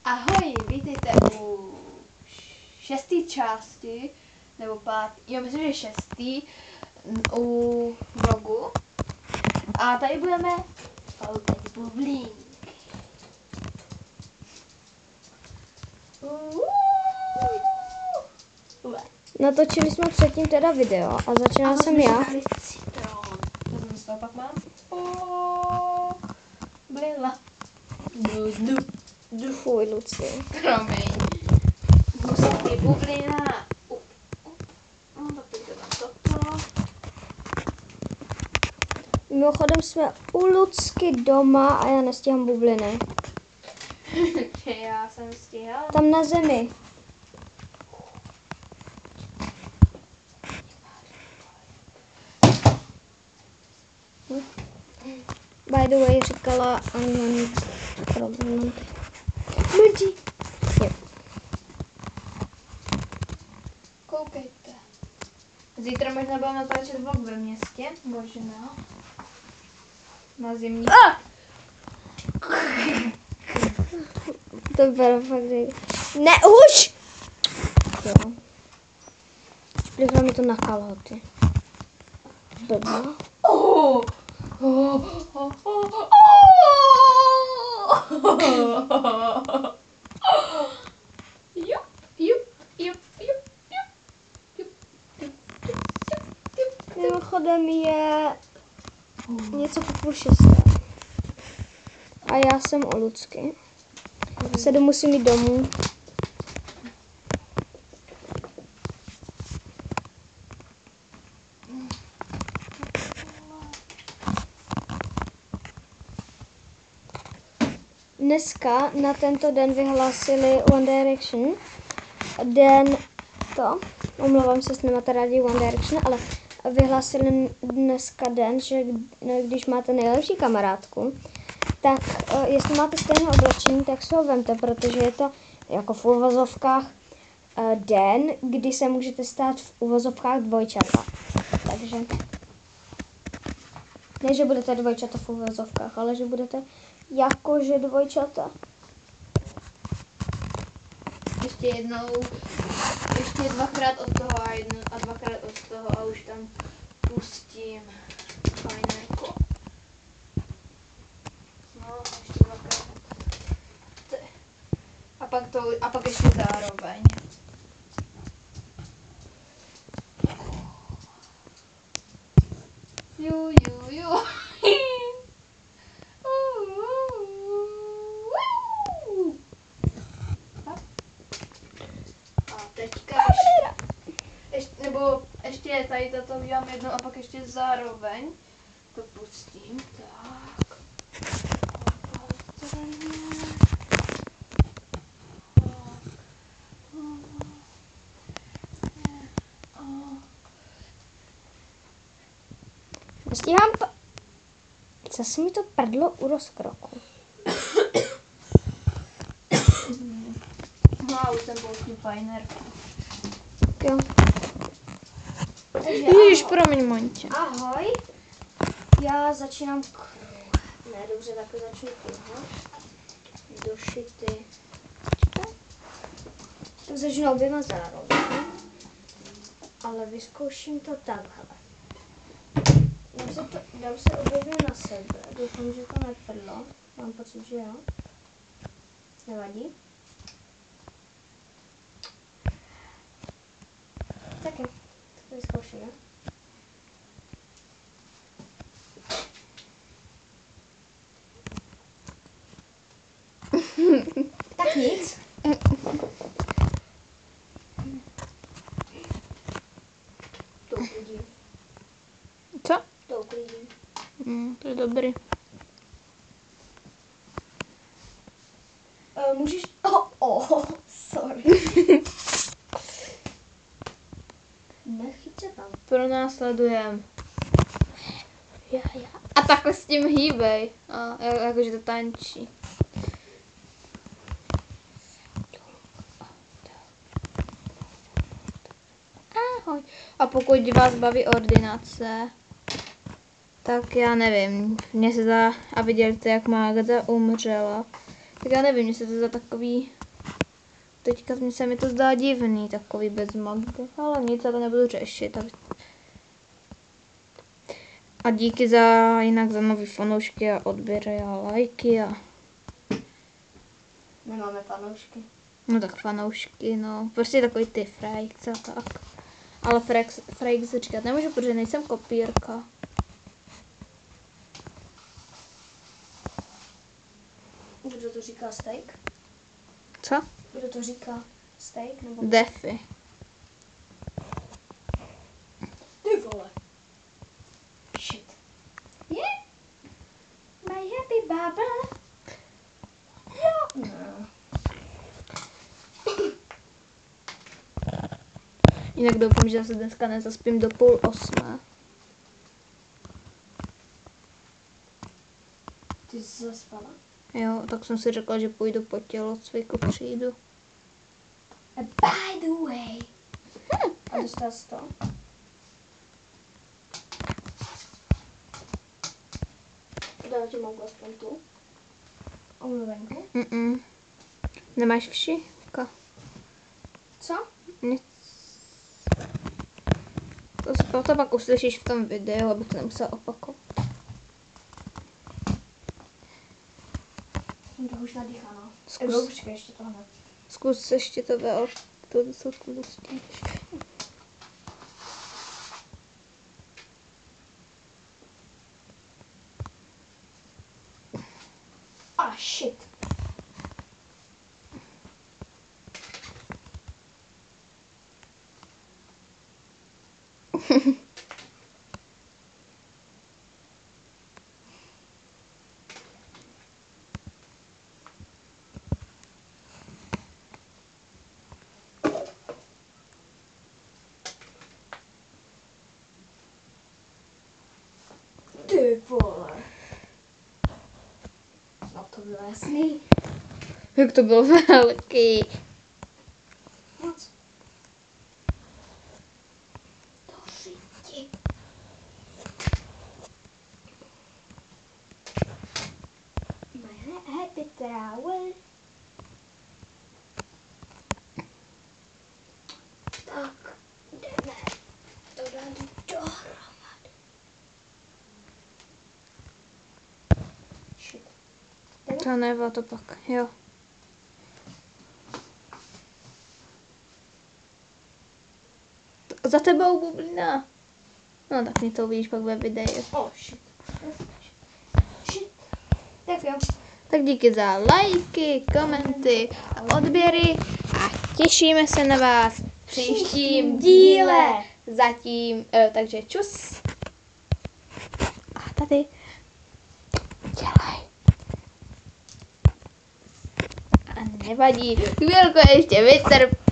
Ahoj, vítejte u 6. části, nebo 5. Jo, myslím, že 6. u vlogu. A tady budeme foukat bublík. Natočili jsme předtím teda video a začínala jsem já. Citron. To jsem z toho pak mám. Blila. Fuj, Luci. Promiň. Hustý bublina. Tak teď dám toto. Mimochodem jsme u Lucky doma a já nestíhám bubliny. Já jsem stíhala. Tam na zemi. By the way, říkala Anion problém. Mrdí. Jo. Koukejte. Zítra možná budeme natáčet vlog ve městě, možná. Na zimní. To bylo fakt. Ne, už! Jo. Vlivla mi to na kalhoty. Blbá. Oh. Mimochodem je něco po 5:30. A já jsem u Lucky. Se musím jít domů. Dneska na tento den vyhlásili One Direction. Omlouvám se, s nemáte rádi One Direction, ale vyhlásili dneska den, že když máte nejlepší kamarádku, tak jestli máte stejné oblečení, tak si ho vemte, protože je to jako v uvozovkách den, kdy se můžete stát v uvozovkách dvojčata. Takže ne, že budete dvojčata v uvozovkách, ale že budete jakože dvojčata. Ještě jednou, ještě dvakrát od toho a dvakrát od toho a už tam pustím fajnerko. No, ještě dvakrát. A pak ještě zároveň. Ju. A teďka ještě tady toto udělám jednou a pak ještě zároveň to pustím. Tak. Stíhám to. Zase mi to prdlo u rozkroku. No a už jsem pouštím fajnerku. Jo. Ježiš, promiň, Monče. Ahoj. Já začínám Ne, dobře, takhle začnu kruha. Došity. Tak začnu oběma zároveň. Ale vyzkouším to takhle. Dám se obě dvě na sebe. Doufám, že to neprdlo. Mám pocit, že jo. Nevadí. Tak jo. Tak to vyzkoušíme. Tak nic. To uklidím. Co? To uklidím. To je dobrý. Můžeš... Sorry. Nechyť se tam. Pronásledujem. Já. A takhle s tím hýbej. A jakože to tančí. Ahoj. A pokud vás baví ordinace, tak já nevím. Mně se zdá, a viděli jste, jak Magda umřela. Tak já nevím, mně se to zdá takový... Teďka se mi to zdá divný, takový bez Magdy. Ale nic, já to nebudu řešit. A díky jinak za nový fanoušky a odběry a lajky a... Nemáme fanoušky. No tak fanoušky, no. Prostě takový ty frajks a tak. Ale frajks říkat nemůžu, protože nejsem kopírka. Kdo to říká steak? Co? Kdo to říká steak? Nebo... Defy. Ty vole. Shit. Yeah? My happy bubble. Jo. No. Jinak doufám, že zase dneska nezaspím do 7:30. Ty jsi zaspala? Jo, tak jsem si řekla, že půjdu po tělocviku, přijdu. By the way. A dostal jsi to? Dala ti mohu aspoň tu? Omluvenku? Nemáš všíka? Co? Nic. To pak uslyšíš v tom videu, abych to nemusela opakovat. Jsem toho už nadýchaná. Zkus. Počkej, ještě to hned. Zkus ještě to to sotku dostíš. Shit. Ty vole. No to bylo jasný. Jak to bylo velký. Moc. To řiti. My happy travel. Tak, jdeme to dát dohromady. Shit. To nebo to pak, jo. Za tebou bublina. No tak mi to uvidíš pak ve videu. Oh shit. Shit. Tak jo. Tak díky za lajky, komenty a odběry a těšíme se na vás v příštím díle. Zatím, takže čus. A tady dělej. A nevadí, chvilku ještě vytrp.